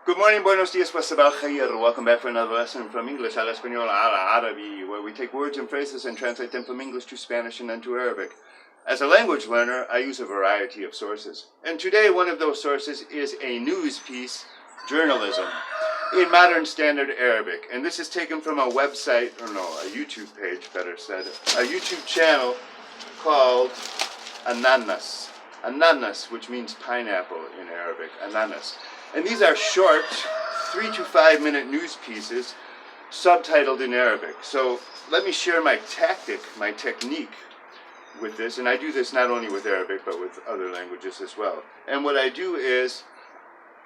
Good morning, buenos dias, wa sabah khair. Welcome back for another lesson from English al Espanol al Arabi, where we take words and phrases and translate them from English to Spanish and then to Arabic. As a language learner, I use a variety of sources. And today, one of those sources is a news piece, journalism, in modern standard Arabic. And this is taken from a website, or no, a YouTube page, better said, a YouTube channel called Ananas. Ananas, which means pineapple in Arabic, ananas. And these are short, 3 to 5 minute news pieces, subtitled in Arabic. So let me share my tactic, my technique with this. And I do this not only with Arabic, but with other languages as well. And what I do is,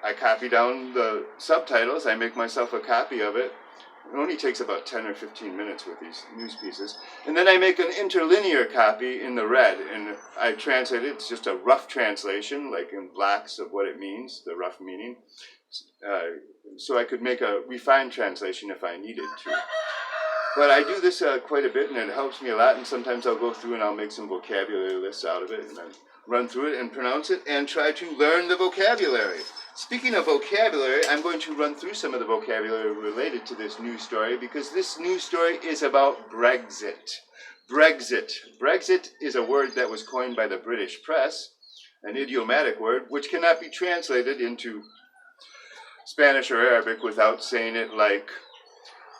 I copy down the subtitles, I make myself a copy of it. It only takes about 10 or 15 minutes with these news pieces. And then I make an interlinear copy in the red, and I translate it. It's just a rough translation, like in blocks of what it means, the rough meaning. So I could make a refined translation if I needed to. But I do this quite a bit, and it helps me a lot. And sometimes I'll go through and I'll make some vocabulary lists out of it, and then run through it and pronounce it, and try to learn the vocabulary. Speaking of vocabulary, I'm going to run through some of the vocabulary related to this news story, because this news story is about Brexit. Brexit. Brexit is a word that was coined by the British press, an idiomatic word, which cannot be translated into Spanish or Arabic without saying it like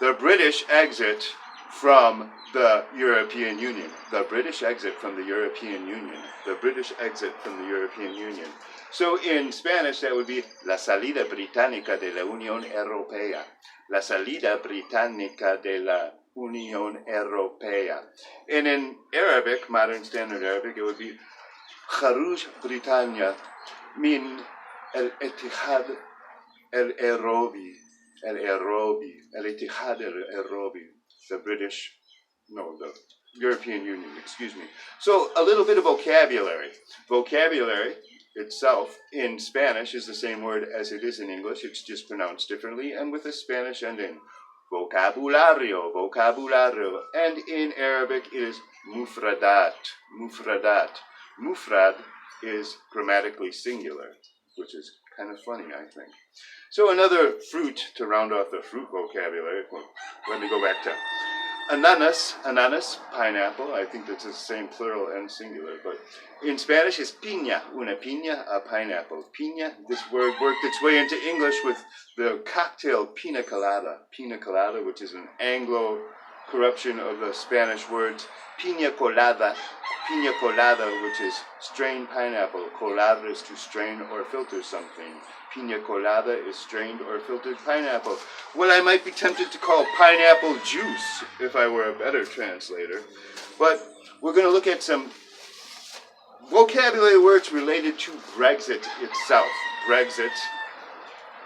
the British exit from the European Union. The British exit from the European Union. The British exit from the European Union. So in Spanish, that would be la salida británica de la Unión Europea. La salida británica de la Unión Europea. And in Arabic, modern standard Arabic, it would be خروج بريطانيا من الاتحاد الأوروبي. الاتحاد الأوروبي. The European Union, excuse me. So a little bit of vocabulary. Vocabulary itself in Spanish is the same word as it is in English. It's just pronounced differently and with a Spanish ending. Vocabulario, vocabulario. And in Arabic is mufradat, mufradat. Mufrad is grammatically singular, which is kind of funny, I think. So another fruit to round off the fruit vocabulary. Well, let me go back to ananas, ananas, pineapple. I think that's the same plural and singular. But in Spanish, it's piña. Una piña, a pineapple. Piña, this word worked its way into English with the cocktail pina colada. Pina colada, which is an Anglo corruption of the Spanish words piña colada. Piña colada, which is strained pineapple. Colada is to strain or filter something. Piña colada is strained or filtered pineapple. What I might be tempted to call pineapple juice, if I were a better translator. But we're going to look at some vocabulary words related to Brexit itself. Brexit.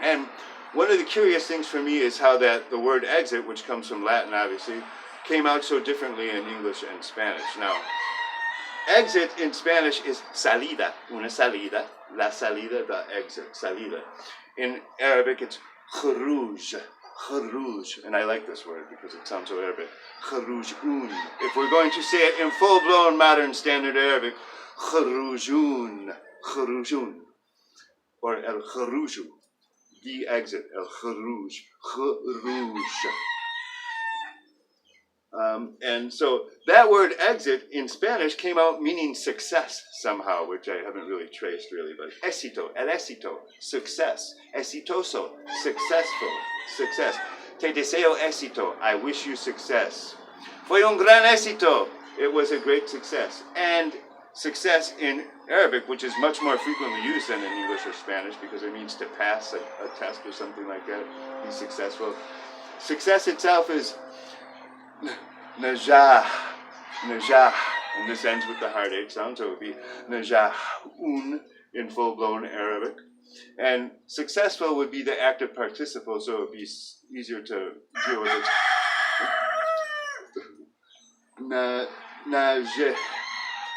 And one of the curious things for me is how that the word exit, which comes from Latin obviously, came out so differently in English and Spanish. Now, exit in Spanish is salida, una salida, la salida, the exit, salida. In Arabic, it's khuruj, khuruj, and I like this word because it sounds so Arabic. Khurujun. If we're going to say it in full-blown modern standard Arabic, khurujun, khurujun, or el khuruju, the exit, el khuruj, khuruj. And so that word exit in Spanish came out meaning success somehow, which I haven't really traced really, but éxito, el éxito, success, exitoso, successful, success. Te deseo éxito, I wish you success. Fue un gran éxito, it was a great success. And success in Arabic, which is much more frequently used than in English or Spanish because it means to pass a test or something like that, be successful. Success itself is najah, najah, and this ends with the heartache sound, so it would be najahun in full-blown Arabic. And successful would be the active participle, so it would be easier to deal with it. Najeh,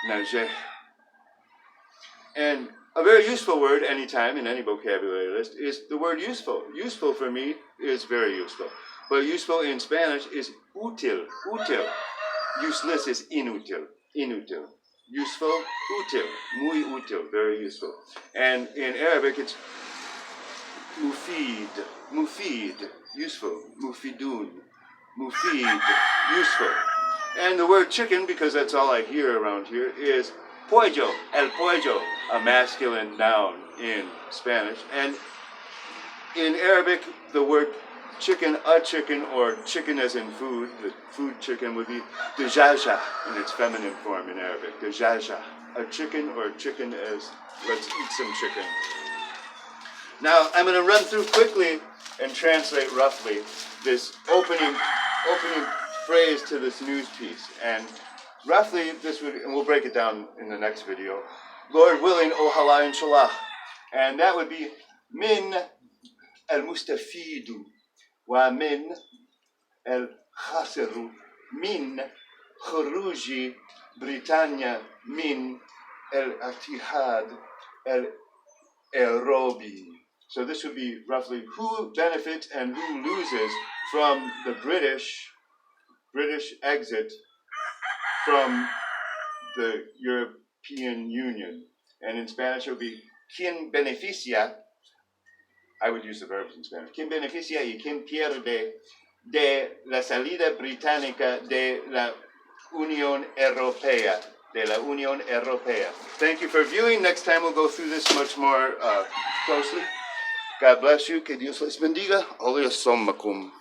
najeh. And a very useful word anytime in any vocabulary list is the word useful. Useful for me is very useful. But useful in Spanish is útil, útil. Useless is inútil, inútil. Useful, útil, muy útil, very useful. And in Arabic it's mufid, useful, mufidun, mufid, useful. And the word chicken, because that's all I hear around here, is pollo, el pollo, a masculine noun in Spanish. And in Arabic, the word chicken, a chicken, or chicken as in food, the food chicken would be dajaja in its feminine form in Arabic, dajaja, a chicken or chicken as let's eat some chicken. Now, I'm going to run through quickly and translate roughly this opening phrase to this news piece. And roughly, this would, and we'll break it down in the next video. Lord willing, ojalá inshallah. And that would be min al-mustafidu wa min al-khasiru min khuruji Britannia min al-Ittihad al-Eurobi. So this would be roughly who benefits and who loses from the British exit from the European Union. And in Spanish it would be quien beneficia, I would use the verbs in Spanish, quien beneficia y quien pierde de la salida británica de la Unión Europea. Thank you for viewing. Next time we'll go through this much more closely. God bless you. Que Dios les bendiga. Olios sommakum.